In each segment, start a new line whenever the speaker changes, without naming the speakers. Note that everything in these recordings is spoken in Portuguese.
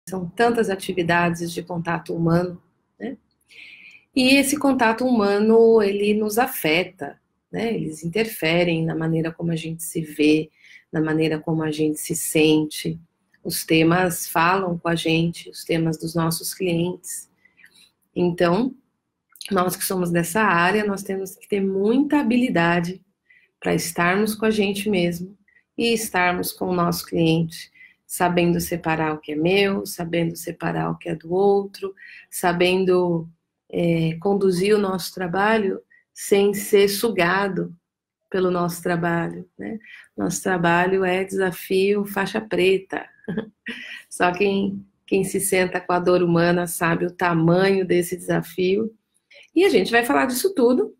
são tantas atividades de contato humano, né? E esse contato humano, ele nos afeta, né? Eles interferem na maneira como a gente se vê, na maneira como a gente se sente. Os temas falam com a gente, os temas dos nossos clientes. Então, nós que somos dessa área, nós temos que ter muita habilidade para estarmos com a gente mesmo e estarmos com o nosso cliente, sabendo separar o que é meu, sabendo separar o que é do outro, sabendo conduzir o nosso trabalho sem ser sugado pelo nosso trabalho, né? Nosso trabalho é desafio faixa preta. Só quem se senta com a dor humana sabe o tamanho desse desafio. E a gente vai falar disso tudo,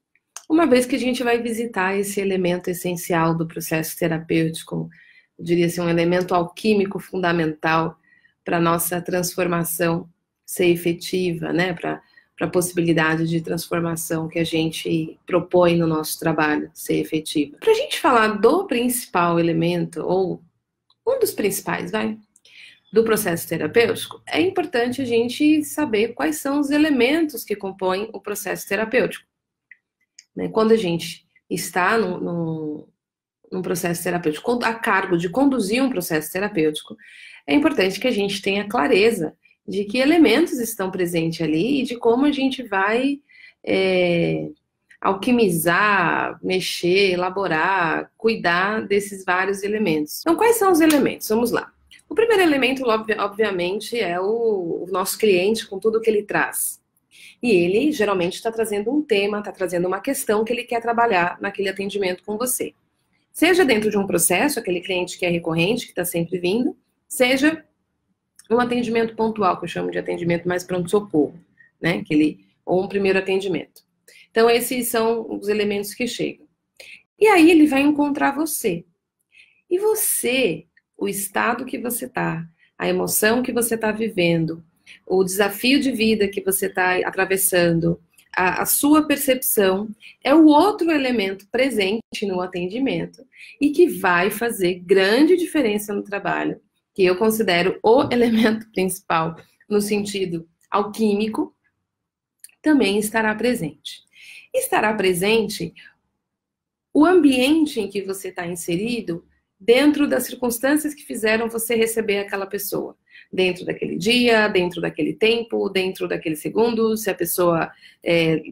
uma vez que a gente vai visitar esse elemento essencial do processo terapêutico, eu diria assim, um elemento alquímico fundamental para a nossa transformação ser efetiva, né? Para a possibilidade de transformação que a gente propõe no nosso trabalho ser efetiva. Para a gente falar do principal elemento, ou um dos principais, do processo terapêutico, é importante a gente saber quais são os elementos que compõem o processo terapêutico. Quando a gente está num processo terapêutico, a cargo de conduzir um processo terapêutico, é importante que a gente tenha clareza de que elementos estão presentes ali e de como a gente vai alquimizar, mexer, elaborar, cuidar desses vários elementos. Então, quais são os elementos? Vamos lá. O primeiro elemento, obviamente, é o nosso cliente com tudo que ele traz. E ele, geralmente, está trazendo um tema, está trazendo uma questão que ele quer trabalhar naquele atendimento com você. Seja dentro de um processo, aquele cliente que é recorrente, que está sempre vindo, seja um atendimento pontual, que eu chamo de atendimento mais pronto-socorro, né? Ou um primeiro atendimento. Então, esses são os elementos que chegam. E aí ele vai encontrar você. E você, o estado que você está, a emoção que você está vivendo, o desafio de vida que você está atravessando, a sua percepção, é o outro elemento presente no atendimento e que vai fazer grande diferença no trabalho, que eu considero o elemento principal no sentido alquímico, também estará presente. Estará presente o ambiente em que você está inserido dentro das circunstâncias que fizeram você receber aquela pessoa. Dentro daquele dia, dentro daquele tempo, dentro daquele segundo, se a pessoa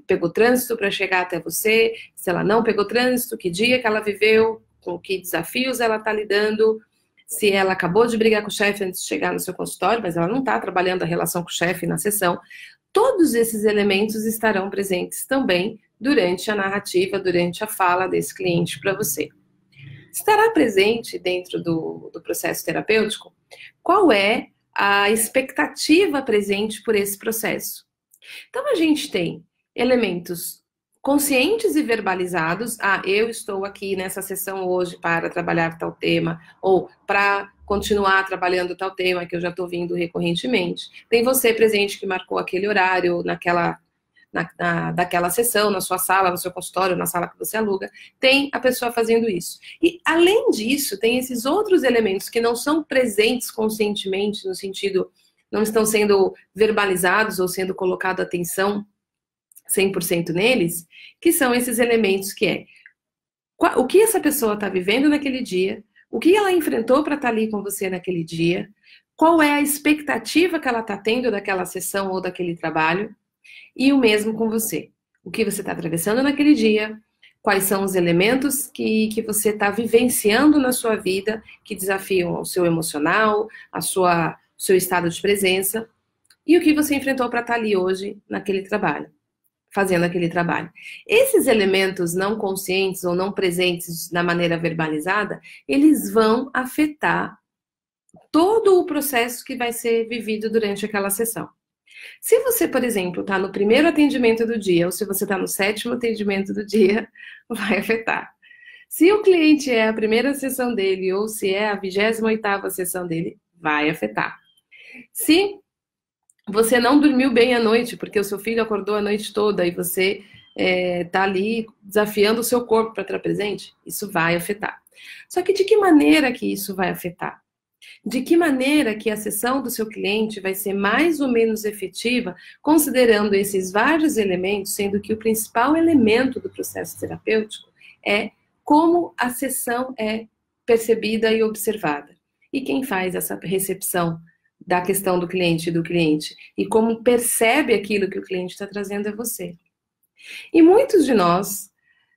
pegou trânsito para chegar até você, se ela não pegou trânsito, que dia que ela viveu, com que desafios ela está lidando, se ela acabou de brigar com o chefe antes de chegar no seu consultório, mas ela não está trabalhando a relação com o chefe na sessão. Todos esses elementos estarão presentes também durante a narrativa, durante a fala desse cliente para você. Estará presente dentro do processo terapêutico qual é a expectativa presente por esse processo. Então, a gente tem elementos conscientes e verbalizados. Eu estou aqui nessa sessão hoje para trabalhar tal tema, ou para continuar trabalhando tal tema que eu já estou vindo recorrentemente. Tem você presente que marcou aquele horário daquela sessão, na sua sala, no seu consultório, na sala que você aluga, tem a pessoa fazendo isso. E, além disso, tem esses outros elementos que não são presentes conscientemente, no sentido, não estão sendo verbalizados ou sendo colocado atenção 100% neles, que são esses elementos o que essa pessoa está vivendo naquele dia, o que ela enfrentou para estar ali com você naquele dia, qual é a expectativa que ela está tendo daquela sessão ou daquele trabalho, e o mesmo com você. O que você está atravessando naquele dia, quais são os elementos que você está vivenciando na sua vida, que desafiam o seu emocional, seu estado de presença, e o que você enfrentou para estar ali hoje naquele trabalho, fazendo aquele trabalho. Esses elementos não conscientes ou não presentes na maneira verbalizada, eles vão afetar todo o processo que vai ser vivido durante aquela sessão. Se você, por exemplo, está no primeiro atendimento do dia, ou se você está no 7º atendimento do dia, vai afetar. Se o cliente é a primeira sessão dele, ou se é a 28ª sessão dele, vai afetar. Se você não dormiu bem à noite, porque o seu filho acordou a noite toda e você está ali desafiando o seu corpo para estar presente, isso vai afetar. Só que de que maneira que isso vai afetar? De que maneira que a sessão do seu cliente vai ser mais ou menos efetiva, considerando esses vários elementos, sendo que o principal elemento do processo terapêutico é como a sessão é percebida e observada. E quem faz essa recepção da questão do cliente e como percebe aquilo que o cliente está trazendo é você. E muitos de nós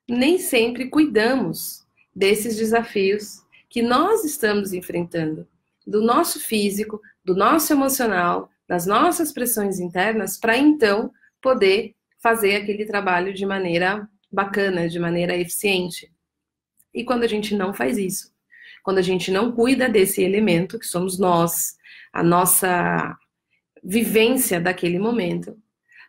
nem sempre cuidamos desses desafios que nós estamos enfrentando, do nosso físico, do nosso emocional, das nossas pressões internas, para então poder fazer aquele trabalho de maneira bacana, de maneira eficiente. E quando a gente não faz isso, quando a gente não cuida desse elemento, que somos nós, a nossa vivência daquele momento,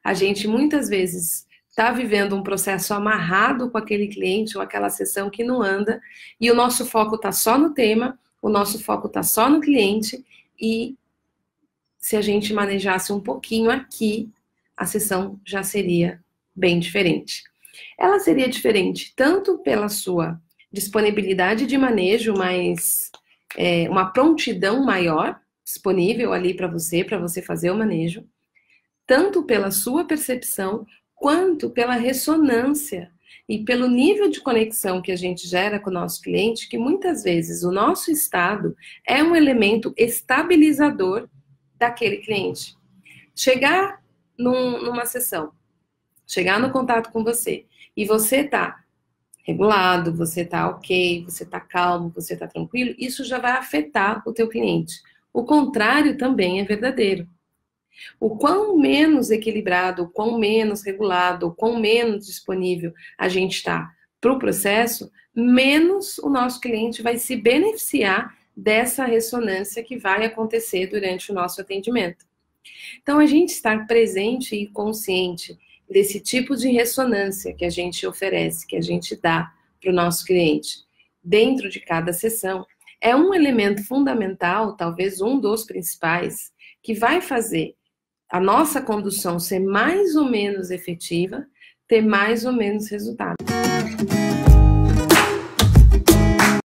a gente muitas vezes está vivendo um processo amarrado com aquele cliente ou aquela sessão que não anda, e o nosso foco está só no tema, o nosso foco está só no cliente, e se a gente manejasse um pouquinho aqui, a sessão já seria bem diferente. Ela seria diferente tanto pela sua disponibilidade de manejo, mas uma prontidão maior disponível ali para você fazer o manejo, tanto pela sua percepção, quanto pela ressonância e pelo nível de conexão que a gente gera com o nosso cliente, que muitas vezes o nosso estado é um elemento estabilizador daquele cliente. Chegar numa sessão, chegar no contato com você, e você tá regulado, você tá ok, você tá calmo, você tá tranquilo, isso já vai afetar o teu cliente. O contrário também é verdadeiro. O quão menos equilibrado, o quão menos regulado, o quão menos disponível a gente está para o processo, menos o nosso cliente vai se beneficiar dessa ressonância que vai acontecer durante o nosso atendimento. Então, a gente estar presente e consciente desse tipo de ressonância que a gente oferece, que a gente dá para o nosso cliente dentro de cada sessão, é um elemento fundamental, talvez um dos principais, que vai fazer a nossa condução ser mais ou menos efetiva, ter mais ou menos resultado.